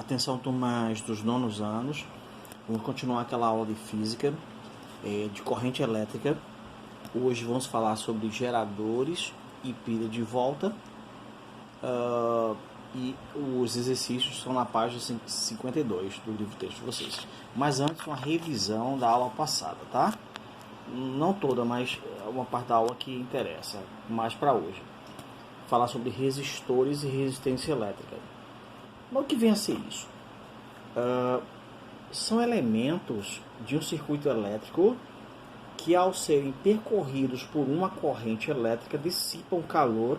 Atenção, turmas dos nonos anos. Vamos continuar aquela aula de física, de corrente elétrica. Hoje vamos falar sobre geradores e pilha de volta. E os exercícios são na página 52 do livro texto de vocês. Mas antes, uma revisão da aula passada, tá? Não toda, mas uma parte da aula que interessa mais para hoje. Falar sobre resistores e resistência elétrica. Mas o que vem a ser isso? São elementos de um circuito elétrico que, ao serem percorridos por uma corrente elétrica, dissipam calor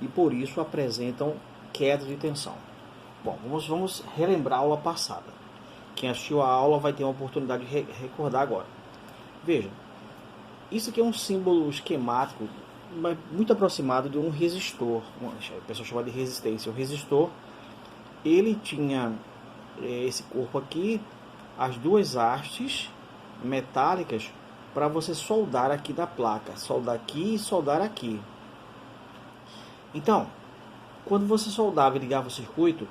e por isso apresentam queda de tensão. Bom, vamos relembrar a aula passada. Quem assistiu a aula vai ter uma oportunidade de recordar agora. Veja, isso aqui é um símbolo esquemático muito aproximado de um resistor. O pessoal chama de resistência. O resistor, ele tinha esse corpo aqui, as duas hastes metálicas para você soldar aqui da placa. Soldar aqui e soldar aqui. Então, quando você soldava e ligava o circuito,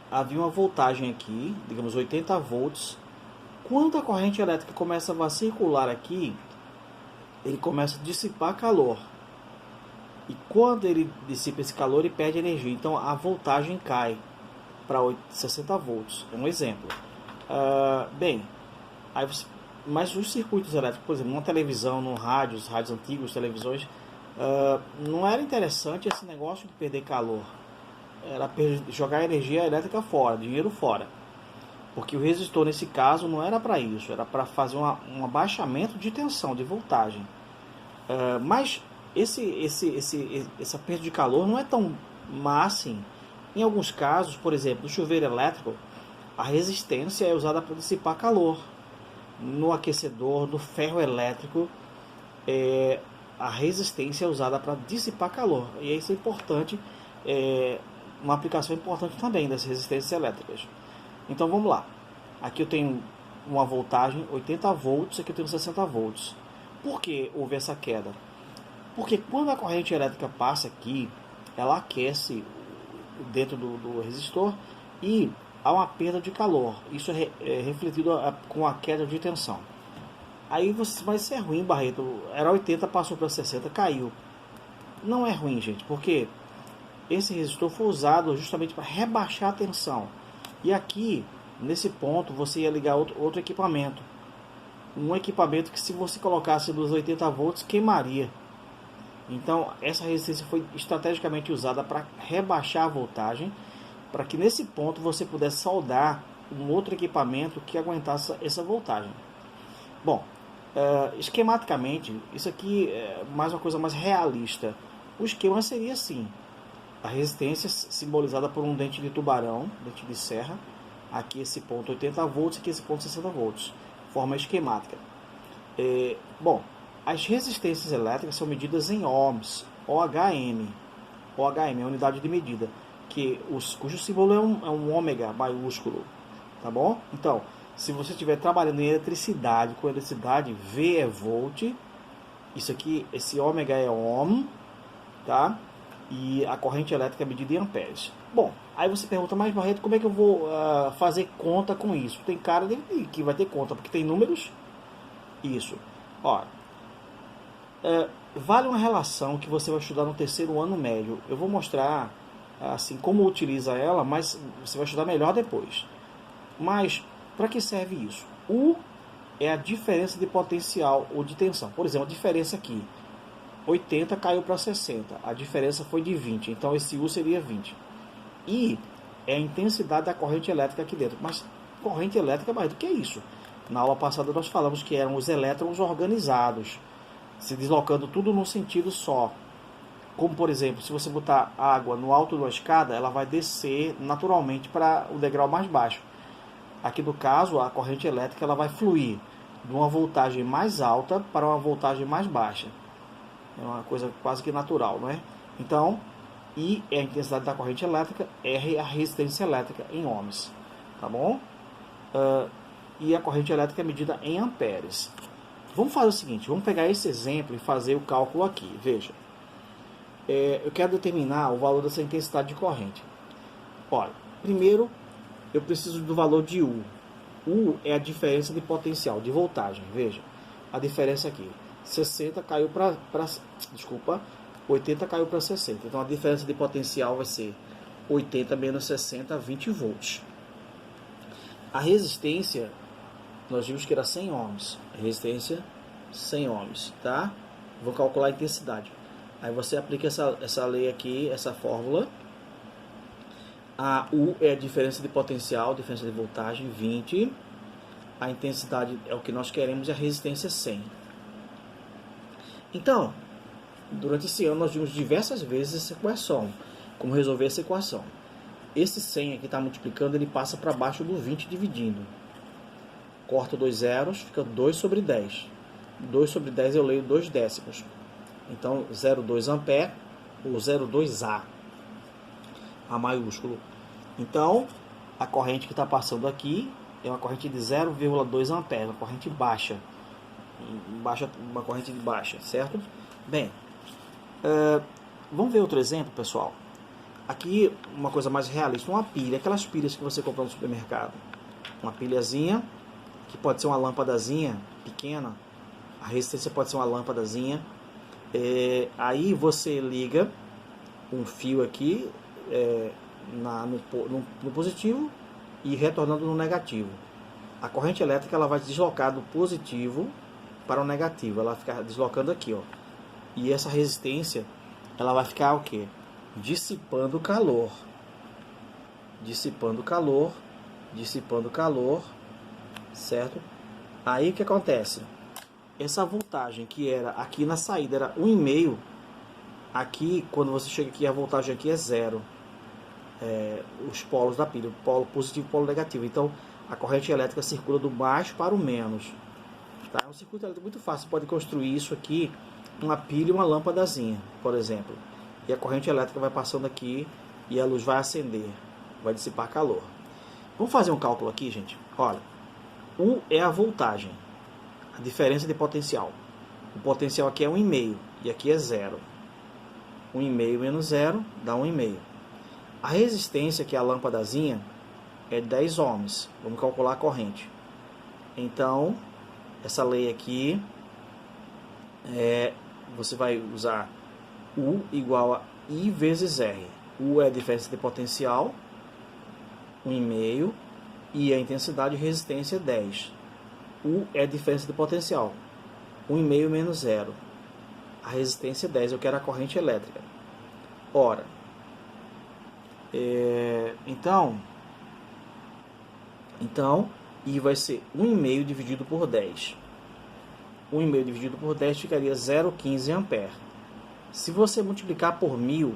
havia uma voltagem aqui, digamos 80 volts. Quando a corrente elétrica começa a circular aqui, ele começa a dissipar calor. E quando ele dissipa esse calor, ele perde energia. Então a voltagem cai para 60 volts. É um exemplo. Mas os circuitos elétricos, por exemplo, numa televisão, no rádio, os rádios antigos, televisões, não era interessante esse negócio de perder calor. Era jogar energia elétrica fora, dinheiro fora. Porque o resistor, nesse caso, não era para isso. Era para fazer um abaixamento de tensão, de voltagem. Mas essa perda de calor não é tão má assim. Em alguns casos, por exemplo, no chuveiro elétrico, a resistência é usada para dissipar calor. No aquecedor, no ferro elétrico, a resistência é usada para dissipar calor. E isso é importante, uma aplicação importante também das resistências elétricas. Então vamos lá. Aqui eu tenho uma voltagem 80 volts, aqui eu tenho 60 volts. Por que houve essa queda? Porque quando a corrente elétrica passa aqui, ela aquece dentro do resistor e há uma perda de calor. Isso é refletido com a queda de tensão. Aí você vai ser ruim, Barreto. Era 80, passou para 60, caiu. Não é ruim, gente, porque esse resistor foi usado justamente para rebaixar a tensão. E aqui, nesse ponto, você ia ligar outro equipamento. Um equipamento que, se você colocasse nos 80 volts, queimaria. Então, essa resistência foi estrategicamente usada para rebaixar a voltagem, para que nesse ponto você pudesse soldar um outro equipamento que aguentasse essa voltagem. Bom, esquematicamente, isso aqui é mais uma coisa mais realista. O esquema seria assim: a resistência simbolizada por um dente de tubarão, dente de serra, aqui esse ponto 80 volts, aqui esse ponto 60 volts, forma esquemática. Bom, as resistências elétricas são medidas em ohms, OHM. OHM é a unidade de medida, cujo símbolo é um ômega maiúsculo, tá bom? Então, se você estiver trabalhando em eletricidade, com eletricidade, V é volt, isso aqui, esse ômega é ohm, tá? E a corrente elétrica é medida em amperes. Bom, aí você pergunta, mas Barreto, como é que eu vou fazer conta com isso? Tem cara que vai ter conta, porque tem números. Isso. Ó, vale uma relação que você vai estudar no terceiro ano médio. Eu vou mostrar assim como utiliza ela, mas você vai estudar melhor depois. Mas para que serve isso? U é a diferença de potencial ou de tensão. Por exemplo, a diferença aqui, 80 caiu para 60, a diferença foi de 20, então esse U seria 20. I é a intensidade da corrente elétrica aqui dentro. Mas corrente elétrica, mas o que é isso? Na aula passada nós falamos que eram os elétrons organizados, se deslocando tudo num sentido só. Como, por exemplo, se você botar água no alto de uma escada, ela vai descer naturalmente para o degrau mais baixo. Aqui no caso, a corrente elétrica ela vai fluir de uma voltagem mais alta para uma voltagem mais baixa. É uma coisa quase que natural, não é? Então, I é a intensidade da corrente elétrica, R é a resistência elétrica em ohms, tá bom? E a corrente elétrica é medida em amperes. Vamos fazer o seguinte, vamos pegar esse exemplo e fazer o cálculo aqui. Veja, eu quero determinar o valor dessa intensidade de corrente. Olha, primeiro eu preciso do valor de U. U é a diferença de potencial, de voltagem. Veja, a diferença aqui. 60 caiu para... Desculpa, 80 caiu para 60. Então a diferença de potencial vai ser 80 menos 60, 20 volts. A resistência, nós vimos que era 100 ohms. Resistência 100 ohms, tá? Vou calcular a intensidade. Aí você aplica essa lei aqui, essa fórmula. A U é a diferença de potencial, diferença de voltagem, 20. A intensidade é o que nós queremos e a resistência 100. Então, durante esse ano nós vimos diversas vezes essa equação. Como resolver essa equação. Esse 100 aqui está multiplicando, ele passa para baixo do 20 dividindo. Corta 2 zeros, fica 2 sobre 10. 2 sobre 10 eu leio 2 décimos. Então, 0,2 ampere ou 0,2A. A maiúsculo. Então, a corrente que está passando aqui é uma corrente de 0,2 ampere, uma corrente baixa. Uma corrente de baixa, certo? Bem, vamos ver outro exemplo, pessoal. Aqui, uma coisa mais realista, uma pilha, aquelas pilhas que você compra no supermercado. Uma pilhazinha, que pode ser uma lâmpadazinha pequena, a resistência pode ser uma lâmpadazinha. Aí você liga um fio aqui no positivo e retornando no negativo. A corrente elétrica ela vai deslocar do positivo para o negativo, ela vai ficar deslocando aqui, ó. E essa resistência ela vai ficar o quê? Dissipando calor, dissipando calor, dissipando calor, certo? Aí o que acontece? Essa voltagem que era aqui na saída era 1,5, aqui quando você chega aqui a voltagem aqui é 0. Os polos da pilha, o polo positivo e o polo negativo. Então a corrente elétrica circula do mais para o menos. Tá? É um circuito elétrico muito fácil, você pode construir isso aqui, uma pilha e uma lâmpadazinha, por exemplo. E a corrente elétrica vai passando aqui e a luz vai acender, vai dissipar calor. Vamos fazer um cálculo aqui, gente. Olha, U é a voltagem, a diferença de potencial. O potencial aqui é 1,5 e aqui é 0. 1,5 menos 0 dá 1,5. A resistência, que é a lâmpadazinha, é 10 ohms. Vamos calcular a corrente. Então, essa lei aqui, você vai usar U igual a I vezes R. U é a diferença de potencial, 1,5, e a intensidade de resistência 10. U é a diferença de potencial, 1,5 menos 0. A resistência 10, eu quero a corrente elétrica. Ora, então, I vai ser 1,5 dividido por 10. 1,5 dividido por 10 ficaria 0,15 ampere. Se você multiplicar por 1000,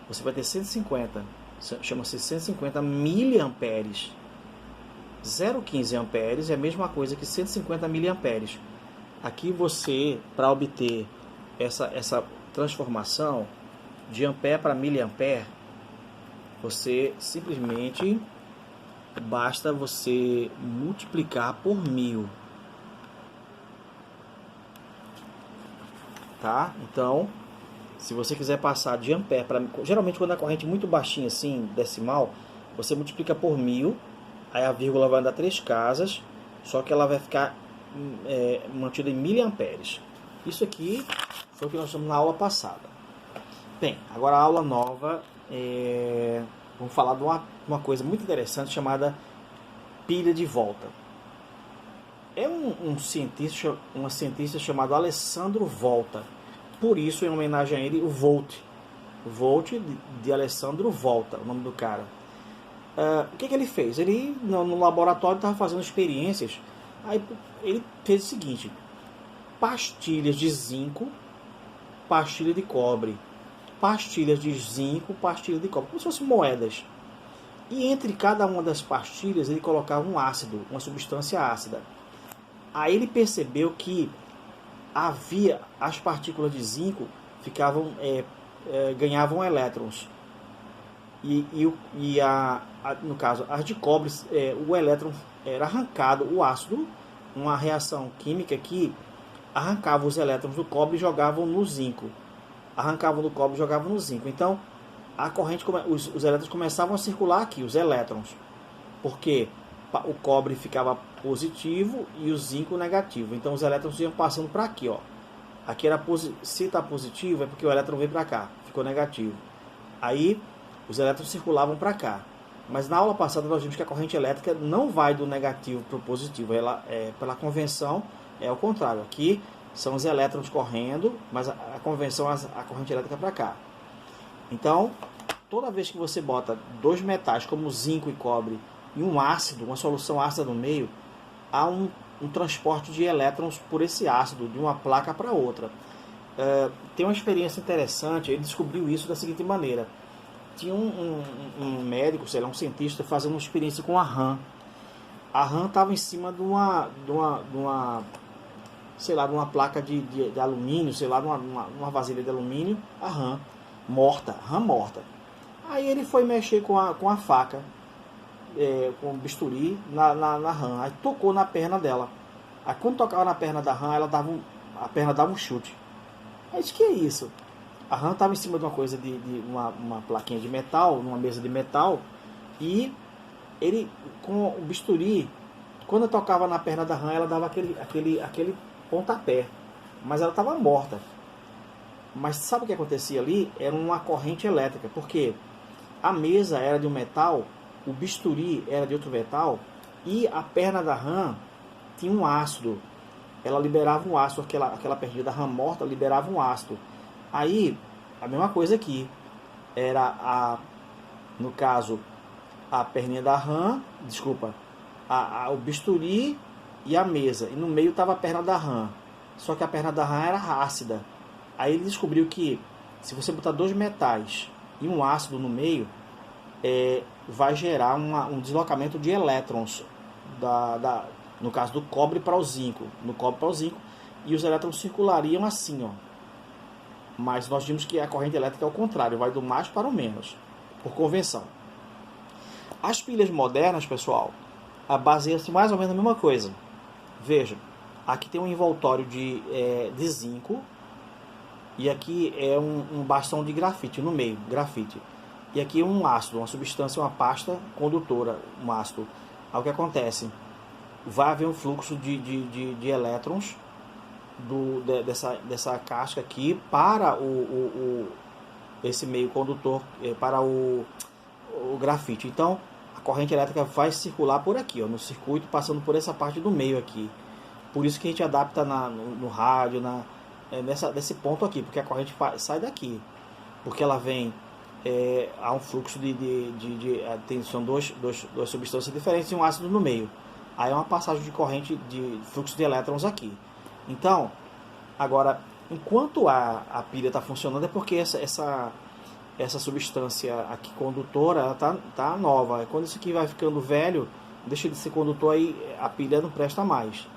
você vai ter 150. Chama-se 150 miliamperes. 0,15 amperes é a mesma coisa que 150 miliamperes. Aqui você, para obter essa transformação de ampere para miliampere, você simplesmente basta você multiplicar por 1000. Tá? Então, se você quiser passar de ampere para... Geralmente quando a corrente é muito baixinha assim, decimal, você multiplica por 1000, aí a vírgula vai dar 3 casas, só que ela vai ficar mantida em miliamperes. Isso aqui foi o que nós estamos na aula passada. Bem, agora a aula nova, vamos falar de uma coisa muito interessante chamada pilha de volta. É um cientista chamado Alessandro Volta. Por isso, em homenagem a ele, o Volt. O Volt de Alessandro Volta, o nome do cara. O que ele fez? Ele, no laboratório, estava fazendo experiências. Aí ele fez o seguinte: pastilhas de zinco, pastilha de cobre. Pastilhas de zinco, pastilha de cobre. Como se fossem moedas. E entre cada uma das pastilhas, ele colocava um ácido, uma substância ácida. Aí ele percebeu que as partículas de zinco ganhavam elétrons. No caso, as de cobre, o elétron era arrancado, o ácido, uma reação química que arrancava os elétrons do cobre e jogavam no zinco. Arrancavam do cobre e jogavam no zinco. Então, a corrente, os elétrons começavam a circular aqui, os elétrons. porque o cobre ficava positivo e o zinco negativo. Então os elétrons iam passando para aqui, ó. Aqui era se está positivo é porque o elétron veio para cá, ficou negativo. Aí os elétrons circulavam para cá. Mas na aula passada nós vimos que a corrente elétrica não vai do negativo para o positivo. Ela, pela convenção, é o contrário. Aqui são os elétrons correndo, mas a convenção é a corrente elétrica para cá. Então, toda vez que você bota dois metais como zinco e cobre e um ácido, uma solução ácida no meio, há um transporte de elétrons por esse ácido, de uma placa para outra. Tem uma experiência interessante, ele descobriu isso da seguinte maneira. Tinha um médico, sei lá, um cientista, fazendo uma experiência com a rã. A rã estava em cima de uma placa de alumínio, sei lá, numa vasilha de alumínio, a rã morta. Aí ele foi mexer com a faca, com o bisturi na rã. Aí tocou na perna dela. Aí quando tocava na perna da rã, a perna dava um chute. Aí disse, que é isso? A rã estava em cima de uma coisa, de uma plaquinha de metal, numa mesa de metal, e ele, com o bisturi, quando eu tocava na perna da rã, ela dava aquele pontapé, mas ela estava morta. Mas sabe o que acontecia ali? Era uma corrente elétrica, porque a mesa era de um metal, o bisturi era de outro metal, e a perna da rã tinha um ácido. Ela liberava um ácido, aquela perninha da rã morta liberava um ácido. Aí, a mesma coisa aqui, era no caso, a perninha da rã, o bisturi e a mesa, e no meio estava a perna da rã, só que a perna da rã era ácida. Aí ele descobriu que se você botar dois metais e um ácido no meio, vai gerar um deslocamento de elétrons, no caso do cobre para o zinco, e os elétrons circulariam assim, ó. Mas nós vimos que a corrente elétrica é o contrário, vai do mais para o menos, por convenção. As pilhas modernas, pessoal, baseiam-se mais ou menos na mesma coisa. Veja, aqui tem um envoltório de zinco, e aqui é um bastão de grafite no meio, grafite. E aqui um ácido, uma substância, uma pasta condutora, um ácido. Aí o que acontece? Vai haver um fluxo de elétrons dessa casca aqui para esse meio condutor, para o grafite. Então a corrente elétrica vai circular por aqui, ó, no circuito, passando por essa parte do meio aqui. Por isso que a gente adapta no rádio, nesse ponto aqui, porque a corrente sai daqui, porque ela vem, há um fluxo são duas substâncias diferentes e um ácido no meio. Aí é uma passagem de corrente, de fluxo de elétrons aqui. Então, agora, enquanto a pilha está funcionando, é porque essa substância aqui condutora, ela tá nova. Quando isso aqui vai ficando velho, deixa de ser condutor, aí a pilha não presta mais.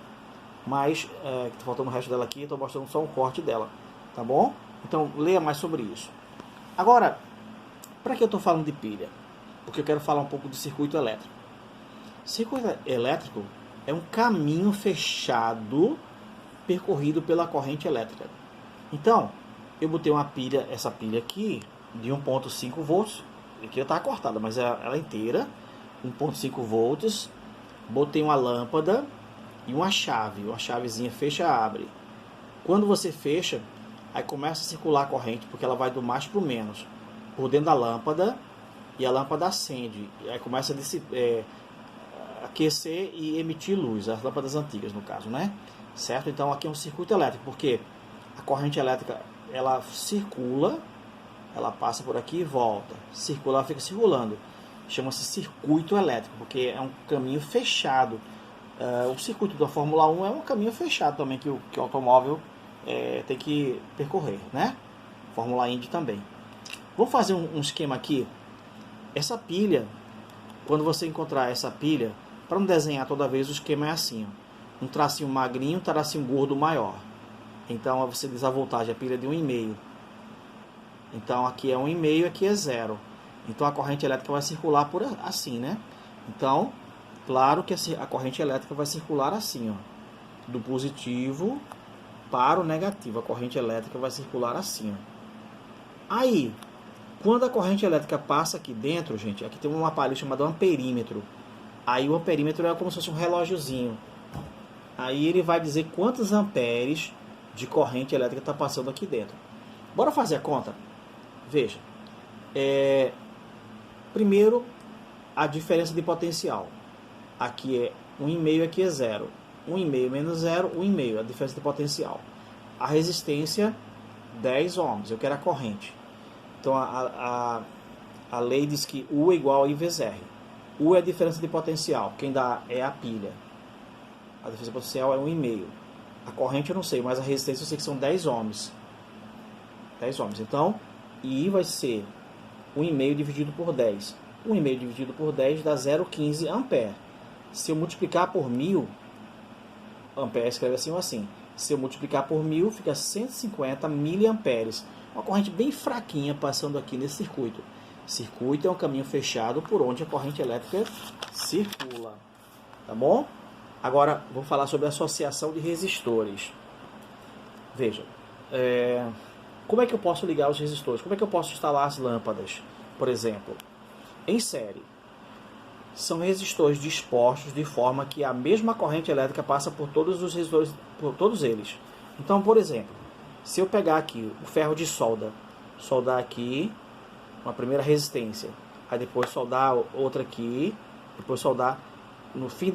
Mas, está faltando o resto dela aqui, estou mostrando só um corte dela, tá bom? Então, leia mais sobre isso. Agora, para que eu estou falando de pilha? Porque eu quero falar um pouco de circuito elétrico. Circuito elétrico é um caminho fechado percorrido pela corrente elétrica. Então, eu botei essa pilha aqui de 1.5 volts, aqui está cortada, mas ela é inteira, 1.5 volts, botei uma lâmpada e uma chavezinha fecha-abre. Quando você fecha, aí começa a circular a corrente, porque ela vai do mais para o menos, por dentro da lâmpada, e a lâmpada acende, aí começa a aquecer e emitir luz, as lâmpadas antigas no caso, né? Certo? Então aqui é um circuito elétrico, porque a corrente elétrica, ela circula, ela passa por aqui e volta, circula, ela fica circulando, chama-se circuito elétrico, porque é um caminho fechado. O circuito da Fórmula 1 é um caminho fechado também, que o automóvel tem que percorrer, né? Fórmula Indy também. Vamos fazer um esquema aqui. Essa pilha, quando você encontrar essa pilha, para não desenhar toda vez, o esquema é assim, ó. Um tracinho magrinho, um tracinho gordo maior. Então você diz a voltagem, a pilha é de 1,5. Então aqui é 1,5, aqui é 0. Então a corrente elétrica vai circular assim, né? Então, claro que a corrente elétrica vai circular assim, ó, do positivo para o negativo. A corrente elétrica vai circular assim, ó. Aí, quando a corrente elétrica passa aqui dentro, gente, aqui tem um aparelho chamado amperímetro. Aí o amperímetro é como se fosse um relógiozinho. Aí ele vai dizer quantos amperes de corrente elétrica está passando aqui dentro. Bora fazer a conta? Veja. Primeiro, a diferença de potencial. Aqui é 1,5, aqui é 0. 1,5 menos 0, 1,5, a diferença de potencial. A resistência, 10 ohms, eu quero a corrente. Então a lei diz que U é igual a I vezes R. U é a diferença de potencial, quem dá é a pilha. A diferença de potencial é 1,5. A corrente eu não sei, mas a resistência eu sei que são 10 ohms. 10 ohms. Então, I vai ser 1,5 dividido por 10. 1,5 dividido por 10 dá 0,15 ampere. Se eu multiplicar por 1000, ampere escreve assim ou assim. Se eu multiplicar por 1000, fica 150 miliamperes. Uma corrente bem fraquinha passando aqui nesse circuito. Circuito é um caminho fechado por onde a corrente elétrica circula. Tá bom? Agora, vou falar sobre a associação de resistores. Veja, como é que eu posso ligar os resistores? Como é que eu posso instalar as lâmpadas? Por exemplo, em série. São resistores dispostos de forma que a mesma corrente elétrica passa por todos os resistores, por todos eles. Então, por exemplo, se eu pegar aqui o ferro de solda, soldar aqui uma primeira resistência, aí depois soldar outra aqui, depois soldar no fim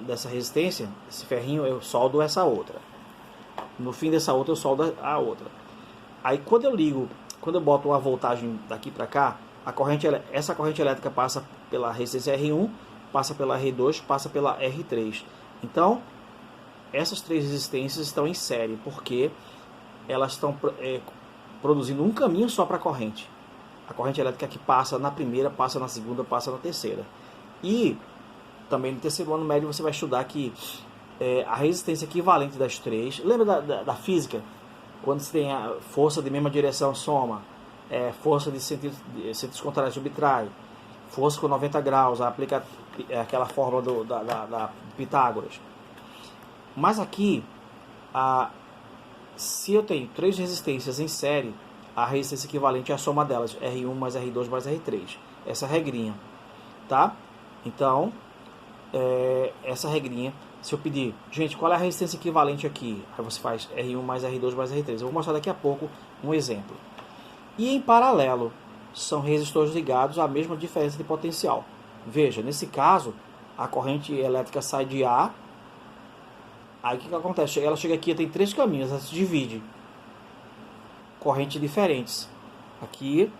dessa resistência, esse ferrinho eu soldo essa outra. No fim dessa outra eu soldo a outra. Aí quando eu boto uma voltagem daqui para cá, essa corrente elétrica passa pela resistência R1, passa pela R2, passa pela R3. Então, essas três resistências estão em série, porque elas estão produzindo um caminho só para a corrente. A corrente elétrica que passa na primeira, passa na segunda, passa na terceira. E também no terceiro ano médio você vai estudar que a resistência equivalente das três... Lembra da física? Quando você tem a força de mesma direção, soma. Força de centímetros contrários, subtrai. Força com 90 graus, aplica aquela fórmula da Pitágoras. Mas aqui, se eu tenho três resistências em série, a resistência equivalente é a soma delas, R1 mais R2 mais R3. Essa é a regrinha, tá? Então, essa regrinha, se eu pedir, gente, qual é a resistência equivalente aqui? Aí você faz R1 mais R2 mais R3. Eu vou mostrar daqui a pouco um exemplo. E em paralelo, são resistores ligados à mesma diferença de potencial. Veja, nesse caso, a corrente elétrica sai de A. Aí o que acontece? Ela chega aqui, tem três caminhos, ela se divide. Correntes diferentes. Aqui,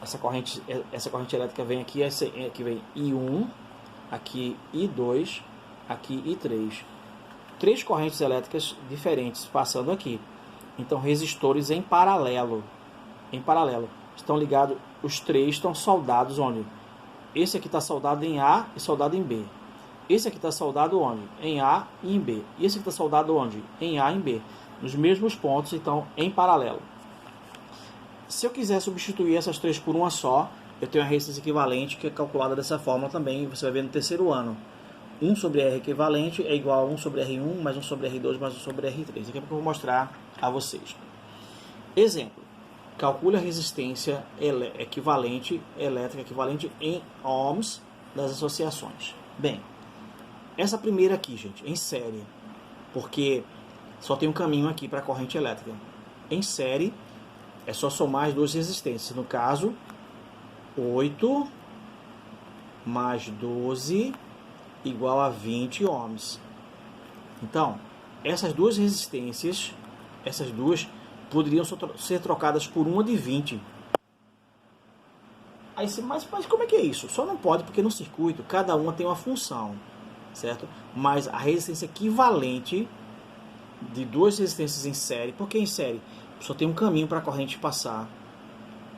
essa corrente elétrica vem aqui, aqui vem I1, aqui I2, aqui I3. Três correntes elétricas diferentes passando aqui. Então, resistores em paralelo. Em paralelo. Estão ligados, os três estão soldados onde? Esse aqui está soldado em A e soldado em B. Esse aqui está soldado onde? Em A e em B. E esse aqui está soldado onde? Em A e em B. Nos mesmos pontos, então, em paralelo. Se eu quiser substituir essas três por uma só, eu tenho a resistência equivalente, que é calculada dessa forma também, você vai ver no terceiro ano. 1 sobre R equivalente é igual a 1 sobre R1, mais 1 sobre R2, mais 1 sobre R3. Daqui a pouco eu vou mostrar a vocês. Exemplo. Calcule a resistência elétrica equivalente em ohms das associações. Bem, essa primeira aqui, gente, em série, porque só tem um caminho aqui para a corrente elétrica. Em série, é só somar as duas resistências. No caso, 8 mais 12 igual a 20 ohms. Então, essas duas resistências, poderiam ser trocadas por uma de 20. Aí, mas como é que é isso? Só não pode porque no circuito cada uma tem uma função, certo? Mas a resistência equivalente de duas resistências em série, porque em série só tem um caminho para a corrente passar.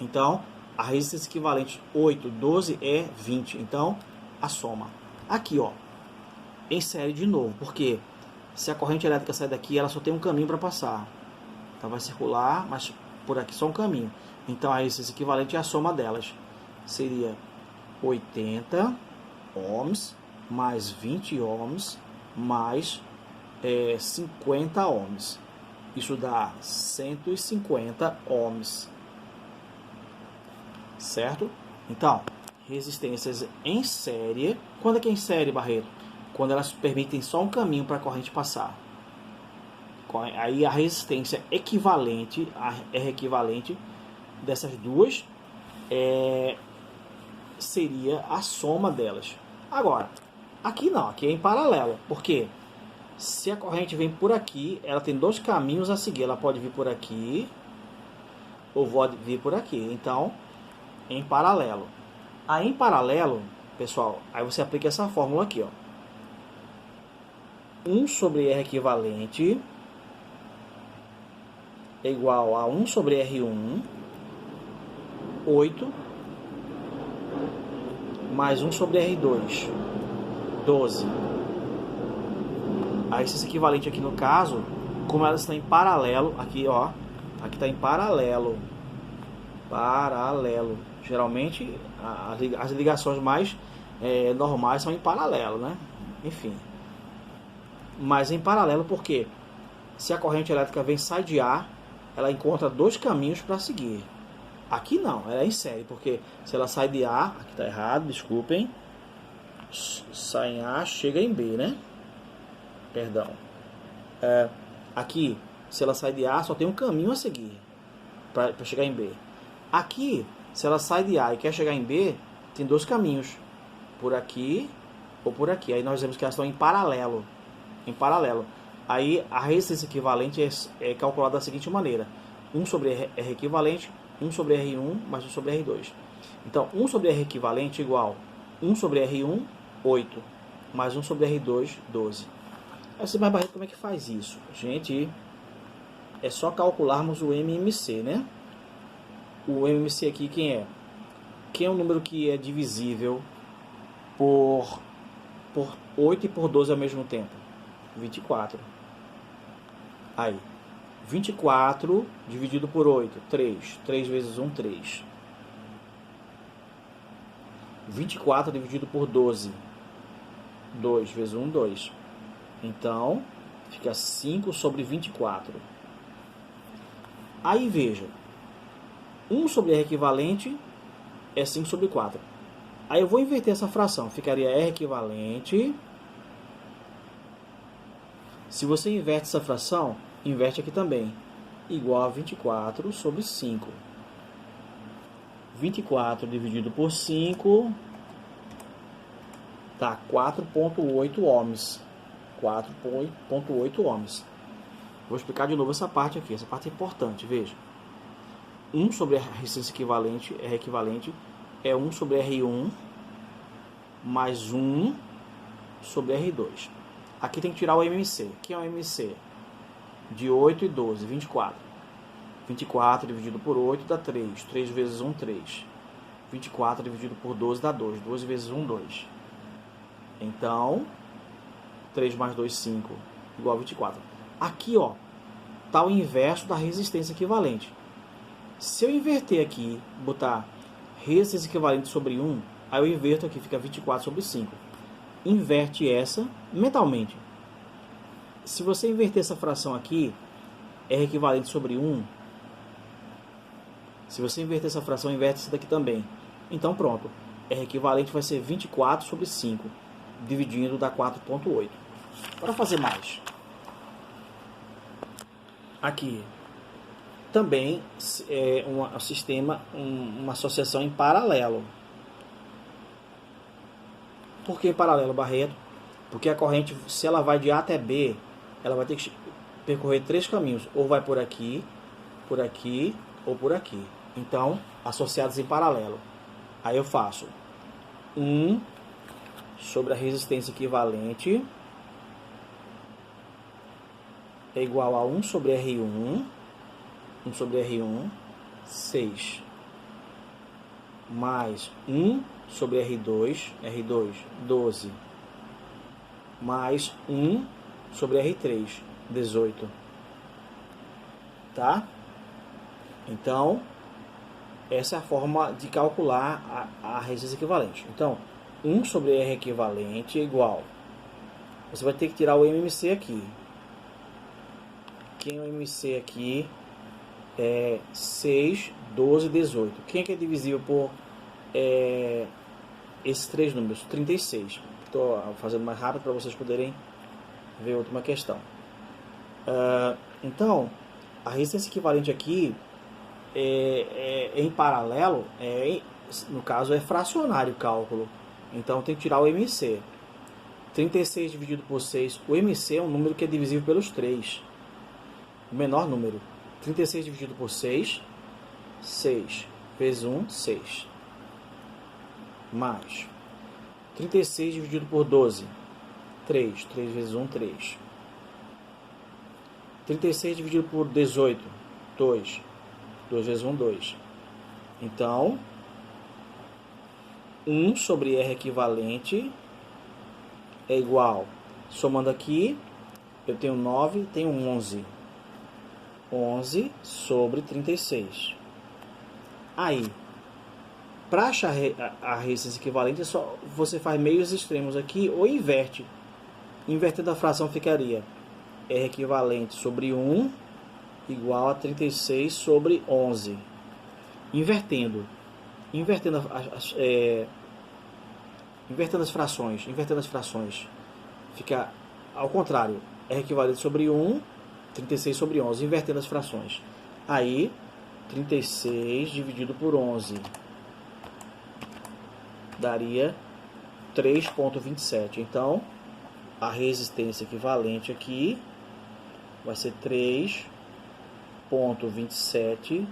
Então, a resistência equivalente 8, 12 é 20. Então, a soma. Aqui, ó, em série de novo, porque se a corrente elétrica sai daqui, ela só tem um caminho para passar. Então vai circular, mas por aqui só um caminho. Então a resistência equivalente é a soma delas. Seria 80 ohms mais 20 ohms mais 50 ohms. Isso dá 150 ohms. Certo? Então, resistências em série. Quando é que é em série, Barreto? Quando elas permitem só um caminho para a corrente passar. Aí a resistência equivalente, a R equivalente dessas duas seria a soma delas. Agora, aqui não, aqui é em paralelo. Por quê? Se a corrente vem por aqui, ela tem dois caminhos a seguir. Ela pode vir por aqui ou pode vir por aqui. Então, em paralelo. Aí em paralelo, pessoal, aí você aplica essa fórmula aqui, ó. 1 sobre R equivalente é igual a 1 sobre R1, 8, mais 1 sobre R2, 12. Aí esse equivalente aqui no caso, como elas estão em paralelo, aqui ó, aqui está em paralelo. Paralelo. Geralmente as ligações mais normais são em paralelo, né? Enfim. Mas em paralelo porque se a corrente elétrica vem sai de A, ela encontra dois caminhos para seguir. Aqui não, ela é em série, porque se ela sai de A, aqui está errado, desculpem, sai em A, chega em B, né? Perdão. Aqui, se ela sai de A, só tem um caminho a seguir para chegar em B. Aqui, se ela sai de A e quer chegar em B, tem dois caminhos, por aqui ou por aqui. Aí nós vemos que elas estão em paralelo. Em paralelo. Aí a resistência equivalente é calculada da seguinte maneira: 1 sobre R equivalente, 1 sobre R1 mais 1 sobre R2. Então, 1 sobre R equivalente igual 1 sobre R1, 8, mais 1 sobre R2, 12. Aí você vai, Barreto, como é que faz isso? Gente, é só calcularmos o MMC, né? O MMC aqui, quem é? Quem é um número que é divisível por 8 e por 12 ao mesmo tempo? 24. Aí, 24 dividido por 8, 3. 3 vezes 1, 3. 24 dividido por 12, 2 vezes 1, 2. Então, fica 5 sobre 24. Aí, veja. 1 sobre R equivalente é 5 sobre 4. Aí eu vou inverter essa fração. Ficaria R equivalente. Se você inverte essa fração, inverte aqui também. Igual a 24 sobre 5. 24 dividido por 5 dá 4,8 ohms. 4,8 ohms. Vou explicar de novo essa parte aqui. Essa parte é importante, veja. 1 sobre a resistência equivalente, R equivalente, é 1 sobre R1 mais 1 sobre R2. Aqui tem que tirar o MMC. O que é o MMC? De 8 e 12, 24. 24 dividido por 8 dá 3. 3 vezes 1, 3. 24 dividido por 12 dá 2. 12 vezes 1, 2. Então, 3 mais 2, 5, igual a 24. Aqui, ó, está o inverso da resistência equivalente. Se eu inverter aqui, botar resistência equivalente sobre 1, aí eu inverto aqui, fica 24 sobre 5. Inverte essa mentalmente. Se você inverter essa fração aqui, R equivalente sobre 1. Se você inverter essa fração, inverte essa daqui também. Então pronto. R equivalente vai ser 24 sobre 5. Dividindo dá 4,8. Para fazer mais. Aqui. Também é um sistema, uma associação em paralelo. Por que em paralelo, Barreto? Porque a corrente, se ela vai de A até B, ela vai ter que percorrer 3 caminhos. Ou vai por aqui ou por aqui. Então, associados em paralelo. Aí eu faço 1 sobre a resistência equivalente é igual a 1 sobre R1. 1 sobre R1, 6. Mais 1 sobre R2, 12. Mais 1 sobre R3, 18. Tá? Então, essa é a forma de calcular a resistência equivalente. Então, 1 sobre R equivalente é igual. Você vai ter que tirar o MMC aqui. Quem é o MMC aqui? É 6, 12, 18. Quem é que é divisível por esses três números, 36. Estou fazendo mais rápido para vocês poderem ver a última questão. Então, a resistência equivalente aqui em paralelo, no caso é fracionário o cálculo. Então tem que tirar o MC. 36 dividido por 6. O MC é um número que é divisível pelos 3. O menor número. 36 dividido por 6. 6 vezes 1, 6. Mais 36 dividido por 12. 3. 3 vezes 1, 3. 36 dividido por 18. 2. 2 vezes 1, 2. Então, 1 sobre R equivalente é igual, somando aqui, eu tenho 9, tenho 11. 11 sobre 36. Aí, para achar a resistência equivalente, só você faz meios extremos aqui ou inverte. Invertendo a fração ficaria R equivalente sobre 1 igual a 36 sobre 11. Invertendo as frações, fica ao contrário, R equivalente sobre 1, 36 sobre 11, invertendo as frações. Aí, 36 dividido por 11 daria 3,27. Então, a resistência equivalente aqui vai ser 3,27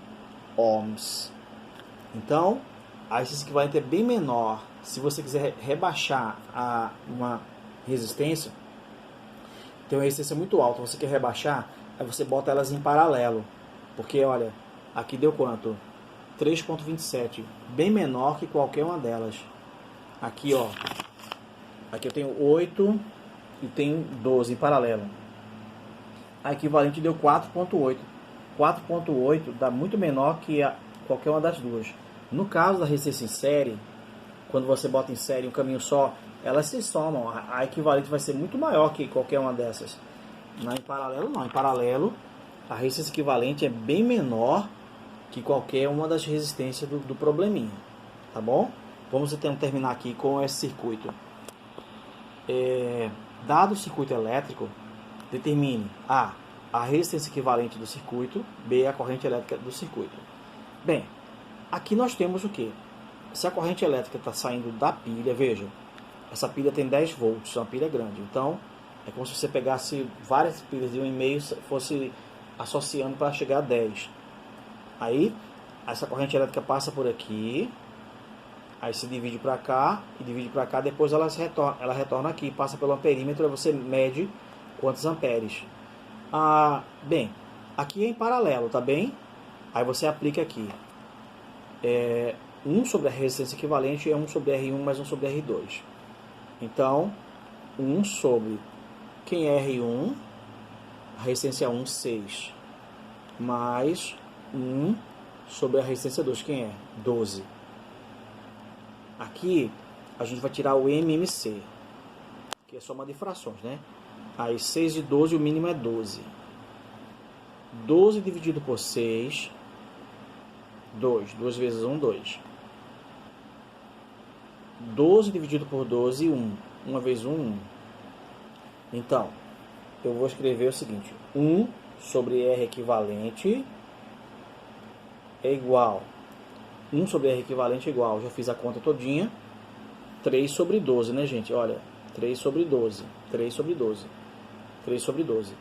ohms. Então, a resistência equivalente é bem menor. Se você quiser rebaixar uma resistência, tem uma resistência muito alta, você quer rebaixar, aí você bota elas em paralelo. Porque, olha, aqui deu quanto? 3,27, bem menor que qualquer uma delas. Aqui, ó, aqui eu tenho 8 e tenho 12 em paralelo. A equivalente deu 4,8. 4,8 dá muito menor que qualquer uma das duas. No caso da resistência em série, quando você bota em série um caminho só, elas se somam. A equivalente vai ser muito maior que qualquer uma dessas. Em paralelo, não. Em paralelo, a resistência equivalente é bem menor que qualquer uma das resistências do probleminha. Tá bom? Vamos então terminar aqui com esse circuito. Dado o circuito elétrico, determine A resistência equivalente do circuito, B, a corrente elétrica do circuito. Bem, aqui nós temos o que? Se a corrente elétrica está saindo da pilha, veja, essa pilha tem 10 volts, é uma pilha grande. Então, é como se você pegasse várias pilhas de 1,5 e fosse associando para chegar a 10. Aí, essa corrente elétrica passa por aqui, aí se divide para cá e divide para cá, depois ela retorna aqui, passa pelo amperímetro, aí você mede quantos amperes. Bem, aqui é em paralelo, tá bem? Aí você aplica aqui. 1 sobre a resistência equivalente é 1 sobre R1 mais 1 sobre R2. Então, 1 sobre, quem é R1? A resistência 1, 6. Mais 1 sobre a resistência 2, quem é? 12. Aqui, a gente vai tirar o MMC, que é soma de frações, né? Aí 6 e 12, o mínimo é 12. 12 dividido por 6, 2. 2 vezes 1, 2. 12 dividido por 12, 1. 1 vezes 1, 1. Então, eu vou escrever o seguinte. 1 sobre R equivalente é igual. 1 sobre R equivalente é igual. Já fiz a conta todinha. 3 sobre 12, né, gente? Olha, 3 sobre 12. 3 sobre 12. 3 sobre 12.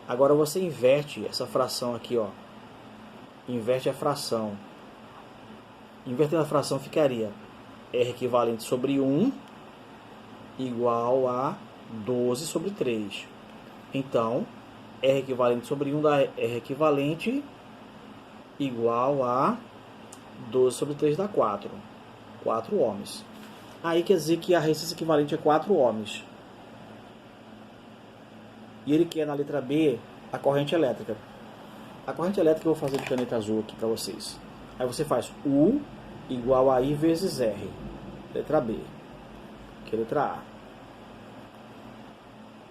Agora você inverte essa fração aqui, ó. Inverte a fração. Invertendo a fração ficaria R equivalente sobre 1 igual a 12 sobre 3. Então, R equivalente sobre 1 dá R equivalente igual a 12 sobre 3 dá 4. 4 ohms. Aí quer dizer que a resistência equivalente é 4 ohms. E ele quer na letra B a corrente elétrica. A corrente elétrica eu vou fazer de caneta azul aqui para vocês. Aí você faz U igual a I vezes R. Letra B. Aqui é a letra A.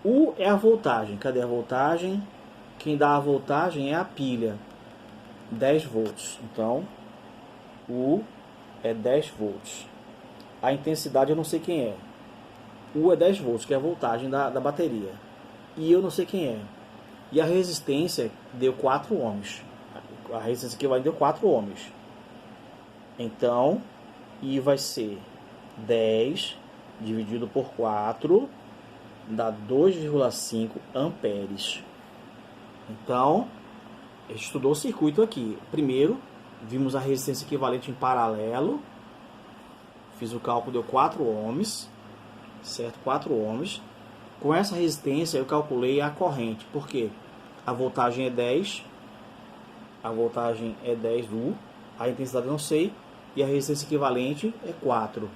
U é a voltagem. Cadê a voltagem? Quem dá a voltagem é a pilha. 10 volts. Então, U é 10 volts. A intensidade eu não sei quem é. U é 10 volts, que é a voltagem da bateria. E eu não sei quem é. E a resistência deu 4 ohms. A resistência equivalente deu 4 ohms. Então, I vai ser 10 dividido por 4, dá 2,5 amperes. Então, a gente estudou o circuito aqui. Primeiro, vimos a resistência equivalente em paralelo. Fiz o cálculo, deu 4 ohms. Certo? 4 ohms. Com essa resistência, eu calculei a corrente. Por quê? A voltagem é 10. A voltagem é 10 U. A intensidade eu não sei. E a resistência equivalente é 4.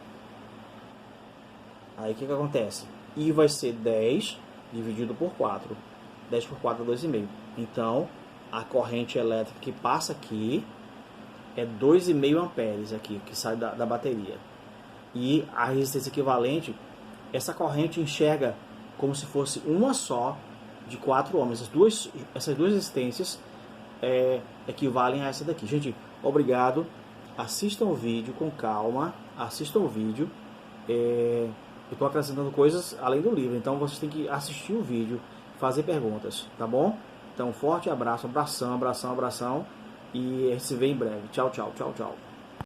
Aí o que acontece? I vai ser 10 dividido por 4. 10 por 4 é 2,5. Então, a corrente elétrica que passa aqui é 2,5 amperes aqui, que sai da bateria. E a resistência equivalente, essa corrente enxerga como se fosse uma só de 4 ohms. Essas duas resistências equivalem a essa daqui. Gente, obrigado. Assistam o vídeo com calma. Assistam o vídeo. Eu estou acrescentando coisas além do livro. Então vocês têm que assistir o vídeo, fazer perguntas, tá bom? Então, forte abraço, abração. E a gente se vê em breve. Tchau, tchau, tchau, tchau.